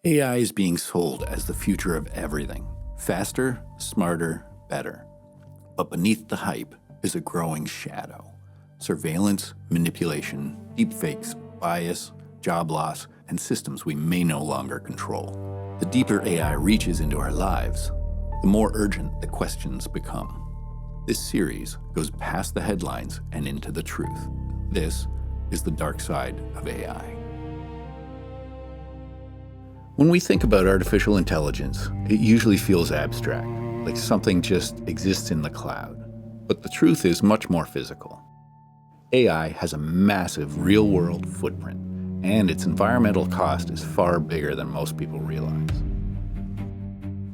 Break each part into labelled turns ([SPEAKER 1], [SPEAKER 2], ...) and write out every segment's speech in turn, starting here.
[SPEAKER 1] AI is being sold as the future of everything. Faster, smarter, better. But beneath the hype is a growing shadow. Surveillance, manipulation, deepfakes, bias, job loss, and systems we may no longer control. The deeper AI reaches into our lives, the more urgent the questions become. This series goes past the headlines and into the truth. This is the dark side of AI. When we think about artificial intelligence, it usually feels abstract, like something just exists in the cloud. But the truth is much more physical. AI has a massive real-world footprint, and its environmental cost is far bigger than most people realize.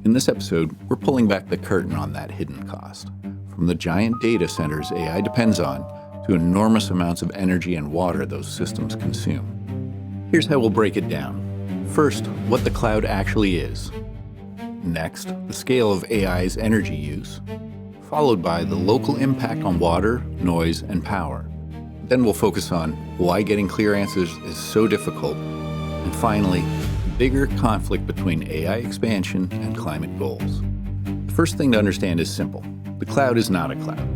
[SPEAKER 1] In this episode, we're pulling back the curtain on that hidden cost. From the giant data centers AI depends on, to enormous amounts of energy and water those systems consume. Here's how we'll break it down. First, what the cloud actually is. Next, the scale of AI's energy use, followed by the local impact on water, noise, and power. Then we'll focus on why getting clear answers is so difficult, and finally, the bigger conflict between AI expansion and climate goals. The first thing to understand is simple. The cloud is not a cloud.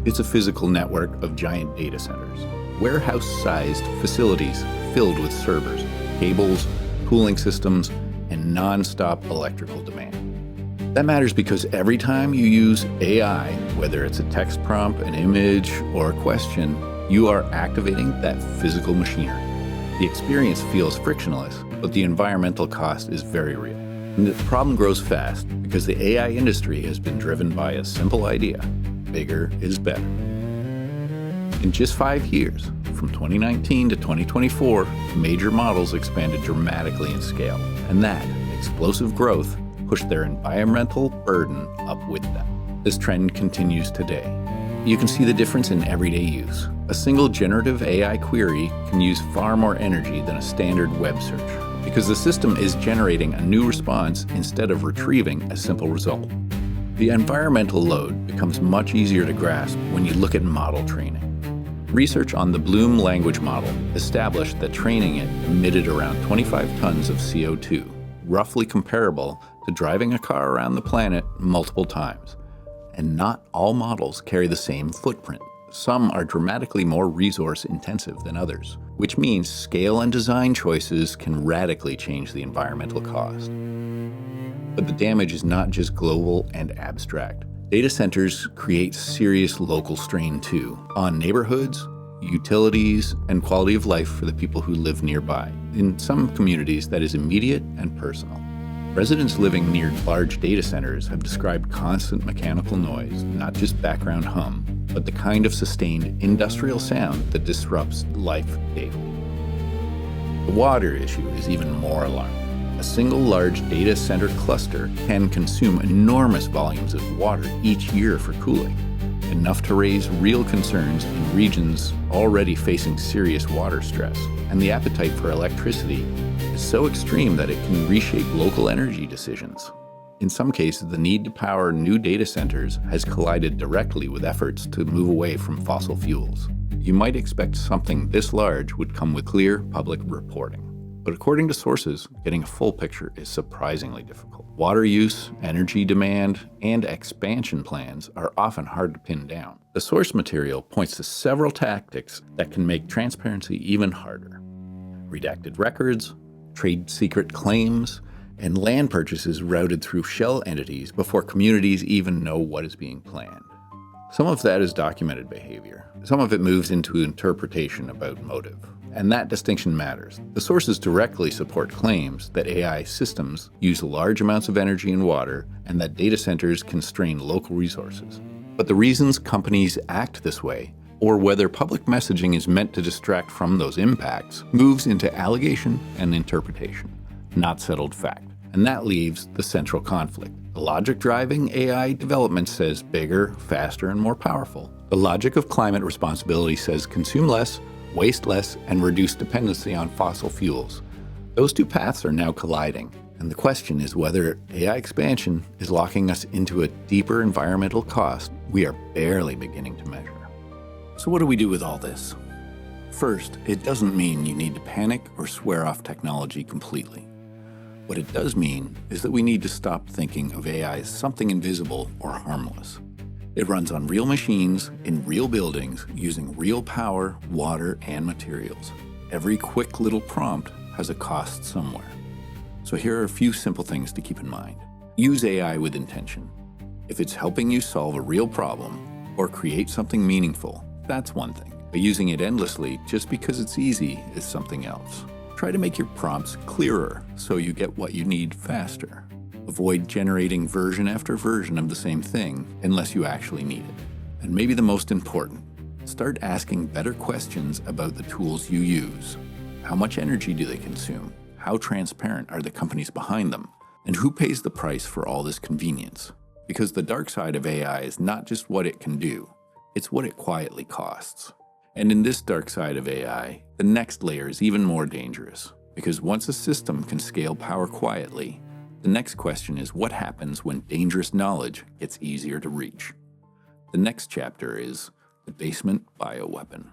[SPEAKER 1] It's a physical network of giant data centers, warehouse-sized facilities filled with servers, cables, cooling systems, and non-stop electrical demand. That matters because every time you use AI, whether it's a text prompt, an image, or a question, you are activating that physical machinery. The experience feels frictionless, but the environmental cost is very real. And the problem grows fast because the AI industry has been driven by a simple idea: bigger is better. In just 5 years, from 2019 to 2024, major models expanded dramatically in scale, and that explosive growth pushed their environmental burden up with them. This trend continues today. You can see the difference in everyday use. A single generative AI query can use far more energy than a standard web search, because the system is generating a new response instead of retrieving a simple result. The environmental load becomes much easier to grasp when you look at model training. Research on the Bloom language model established that training it emitted around 25 tons of CO2, roughly comparable to driving a car around the planet multiple times. And not all models carry the same footprint. Some are dramatically more resource intensive than others, which means scale and design choices can radically change the environmental cost. But the damage is not just global and abstract. Data centers create serious local strain too, on neighborhoods, utilities, and quality of life for the people who live nearby. In some communities, that is immediate and personal. Residents living near large data centers have described constant mechanical noise, not just background hum, but the kind of sustained industrial sound that disrupts life daily. The water issue is even more alarming. A single large data center cluster can consume enormous volumes of water each year for cooling, enough to raise real concerns in regions already facing serious water stress. And the appetite for electricity is so extreme that it can reshape local energy decisions. In some cases, the need to power new data centers has collided directly with efforts to move away from fossil fuels. You might expect something this large would come with clear public reporting. But according to sources, getting a full picture is surprisingly difficult. Water use, energy demand, and expansion plans are often hard to pin down. The source material points to several tactics that can make transparency even harder. Redacted records, trade secret claims, and land purchases routed through shell entities before communities even know what is being planned. Some of that is documented behavior. Some of it moves into interpretation about motive. And that distinction matters. The sources directly support claims that AI systems use large amounts of energy and water, and that data centers constrain local resources. But the reasons companies act this way, or whether public messaging is meant to distract from those impacts, moves into allegation and interpretation, not settled fact. And that leaves the central conflict. The logic driving AI development says bigger, faster, and more powerful. The logic of climate responsibility says consume less, waste less, and reduce dependency on fossil fuels. Those two paths are now colliding, and the question is whether AI expansion is locking us into a deeper environmental cost we are barely beginning to measure. So what do we do with all this? First, it doesn't mean you need to panic or swear off technology completely. What it does mean is that we need to stop thinking of AI as something invisible or harmless. It runs on real machines, in real buildings, using real power, water, and materials. Every quick little prompt has a cost somewhere. So here are a few simple things to keep in mind. Use AI with intention. If it's helping you solve a real problem or create something meaningful, that's one thing. But using it endlessly just because it's easy is something else. Try to make your prompts clearer so you get what you need faster. Avoid generating version after version of the same thing unless you actually need it. And maybe the most important, start asking better questions about the tools you use. How much energy do they consume? How transparent are the companies behind them? And who pays the price for all this convenience? Because the dark side of AI is not just what it can do, it's what it quietly costs. And in this dark side of AI, the next layer is even more dangerous. Because once a system can scale power quietly, the next question is what happens when dangerous knowledge gets easier to reach? The next chapter is the basement bioweapon.